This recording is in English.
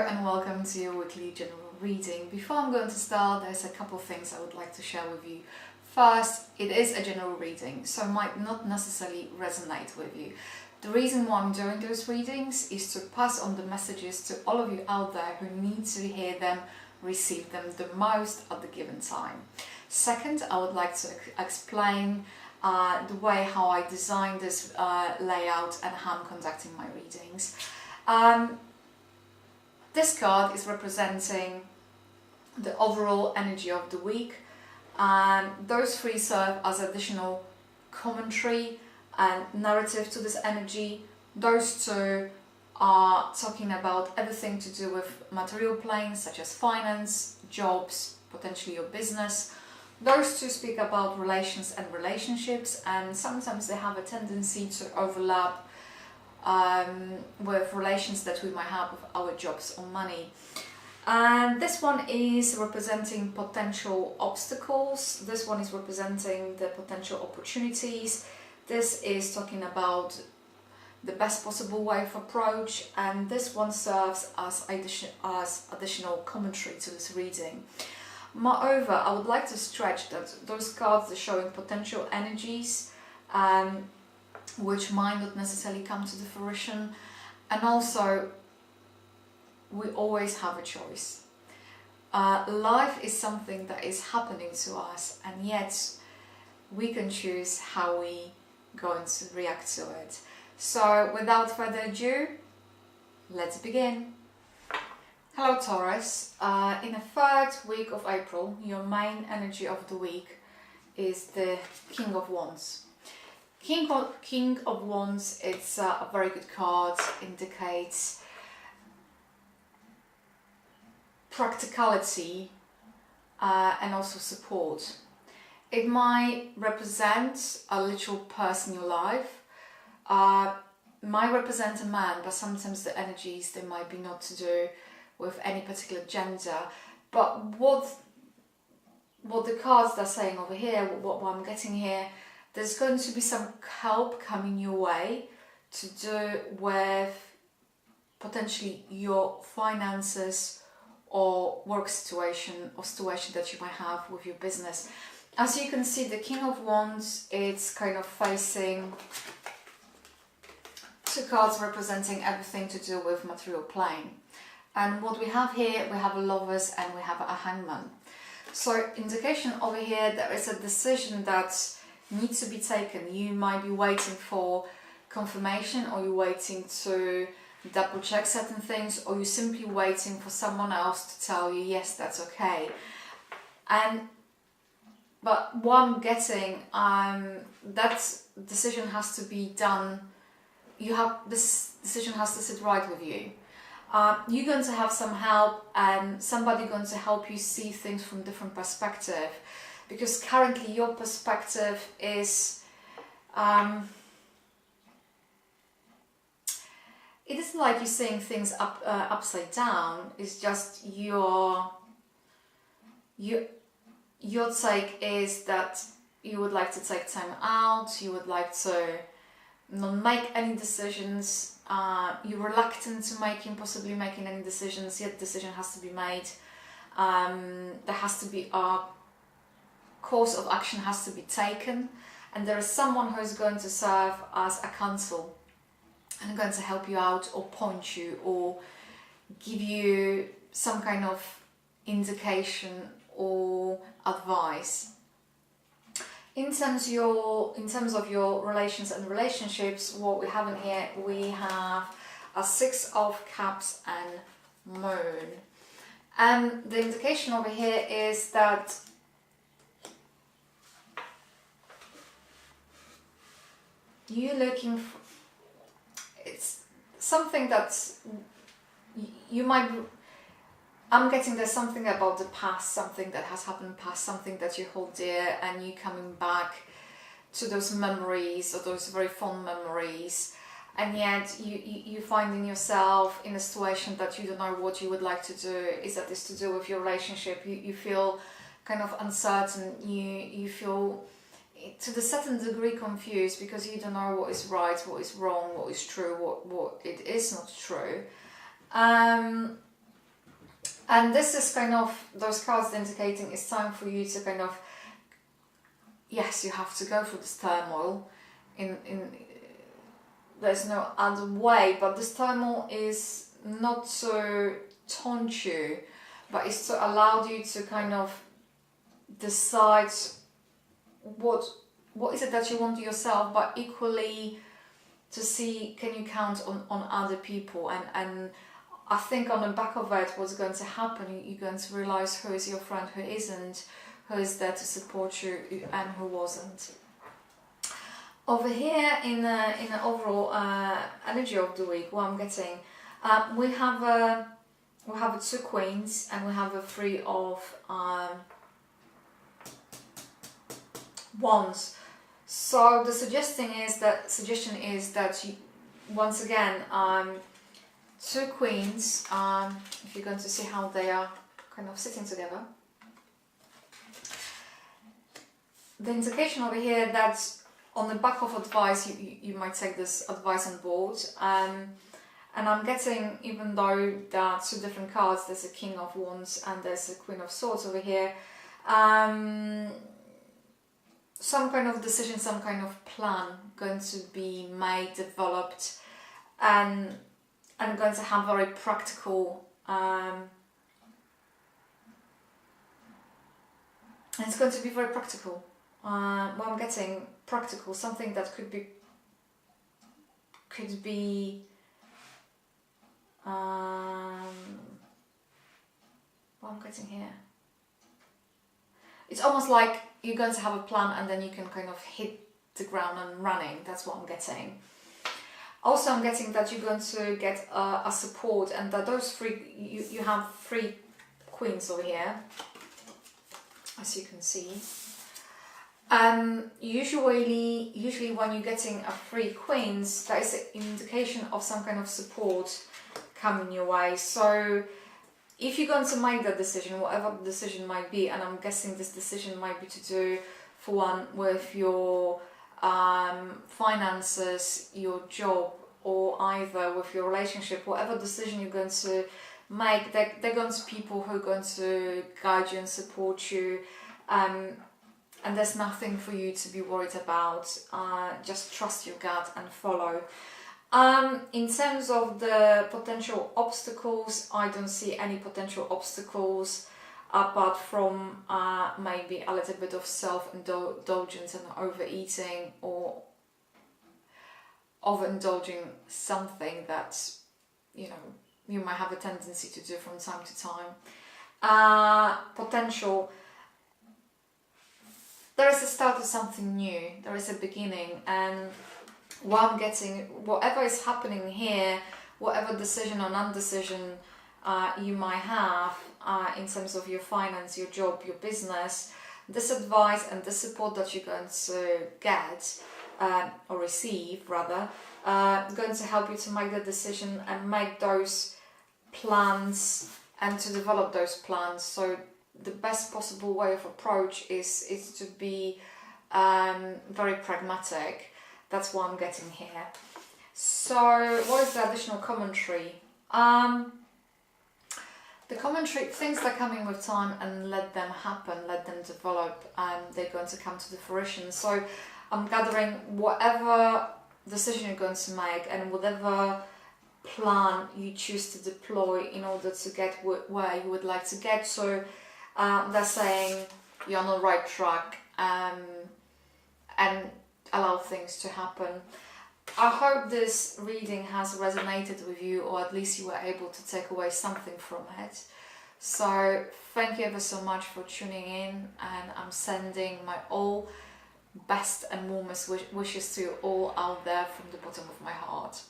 and welcome to your weekly general reading. Before I'm going to start, there's a couple of things I would like to share with you. First, it is a general reading, so it might not necessarily resonate with you. The reason why I'm doing those readings is to pass on the messages to all of you out there who need to hear them, receive them the most at the given time. Second, I would like to explain the way how I designed this layout and how I'm conducting my readings. This card is representing the overall energy of the week, and those three serve as additional commentary and narrative to this energy. Those two are talking about everything to do with material planes such as finance, jobs, potentially your business. Those two speak about relations and relationships, and sometimes they have a tendency to overlap with relations that we might have with our jobs or money. And this one is representing potential obstacles. This one is representing the potential opportunities. This is talking about the best possible way of approach, and this one serves as additional commentary to this reading. Moreover, I would like to stretch that those cards are showing potential energies which might not necessarily come to the fruition, and also we always have a choice. Life is something that is happening to us, and yet we can choose how we going to react to it. So without further ado, let's begin. Hello Taurus, in the third week of April, your main energy of the week is the King of Wands. King of Wands, it's a very good card, indicates practicality and also support. It might represent a literal person in your life, might represent a man, but sometimes the energies, they might be not to do with any particular gender. But what the cards are saying over here, what I'm getting here, there's going to be some help coming your way to do with potentially your finances or work situation or situation that you might have with your business. As you can see, the King of Wands, it's kind of facing two cards representing everything to do with material plane. And what we have here, we have a Lovers and we have a Hangman. So indication over here, there is a decision that needs to be taken. You might be waiting for confirmation, or you're waiting to double check certain things, or you're simply waiting for someone else to tell you, yes, that's okay. But what I'm getting, that decision has to be done. This decision has to sit right with you. You're going to have some help, and somebody going to help you see things from different perspective, because currently your perspective is it isn't like you're seeing things upside down. It's just your take is that you would like to take time out, you would like to not make any decisions, you're reluctant to possibly making any decisions, yet decision has to be made. There has to be a course of action has to be taken, and there is someone who is going to serve as a counsel and going to help you out or point you or give you some kind of indication or advice. In terms of your relations and relationships, what we have in here, we have a Six of Cups and Moon. And the indication over here is that you're looking for, it's something that you might, I'm getting there's something about the past, something that has happened past, something that you hold dear, and you coming back to those memories or those very fond memories, and yet you finding yourself in a situation that you don't know what you would like to do. Is that this to do with your relationship? You feel kind of uncertain, you feel to the certain degree confused, because you don't know what is right, what is wrong, what is true, what it is not true. And this is kind of those cards indicating it's time for you to kind of, yes, you have to go through this turmoil. There's no other way, but this turmoil is not to taunt you, but it's to allow you to kind of decide what is it that you want yourself, but equally to see, can you count on other people. And I think on the back of it, what's going to happen, you're going to realize who is your friend, who isn't, who is there to support you, and who wasn't. Over here in the overall energy of the week, what I'm getting, we have two queens and we have a three of wands. So the suggestion is that you, once again, two queens. If you're going to see how they are kind of sitting together, the indication over here that on the back of advice, you might take this advice on board. And I'm getting, even though there are two different cards, there's a King of Wands and there's a Queen of Swords over here, some kind of decision, some kind of plan going to be made, developed, and going to have very practical, it's going to be very practical. What I'm getting, practical, something that could be what I'm getting here. It's almost like you're going to have a plan and then you can kind of hit the ground and running. That's what I'm getting. Also, I'm getting that you're going to get a support, and that those three, you have three queens over here, as you can see. Usually when you're getting a three queens, that is an indication of some kind of support coming your way. So if you're going to make that decision, whatever the decision might be, and I'm guessing this decision might be to do, for one, with your finances, your job, or either with your relationship, whatever decision you're going to make, they're going to be people who are going to guide you and support you. And there's nothing for you to be worried about. Just trust your gut and follow. In terms of the potential obstacles, I don't see any potential obstacles apart from maybe a little bit of self-indulgence and overeating, or overindulging something that you might have a tendency to do from time to time. Potential. There is a start of something new, there is a beginning, and what I'm getting, whatever is happening here, whatever decision or non-decision you might have in terms of your finance, your job, your business, this advice and the support that you're going to get, or receive rather, going to help you to make the decision and make those plans and to develop those plans. So the best possible way of approach is to be very pragmatic. That's what I'm getting here. So what is the additional commentary? The commentary, things that come in with time, and let them happen, let them develop, and they're going to come to the fruition. So I'm gathering whatever decision you're going to make and whatever plan you choose to deploy in order to get where you would like to get to. They're saying you're on the right track, and allow things to happen. I hope this reading has resonated with you, or at least you were able to take away something from it. So thank you ever so much for tuning in, and I'm sending my all best and warmest wishes to you all out there from the bottom of my heart.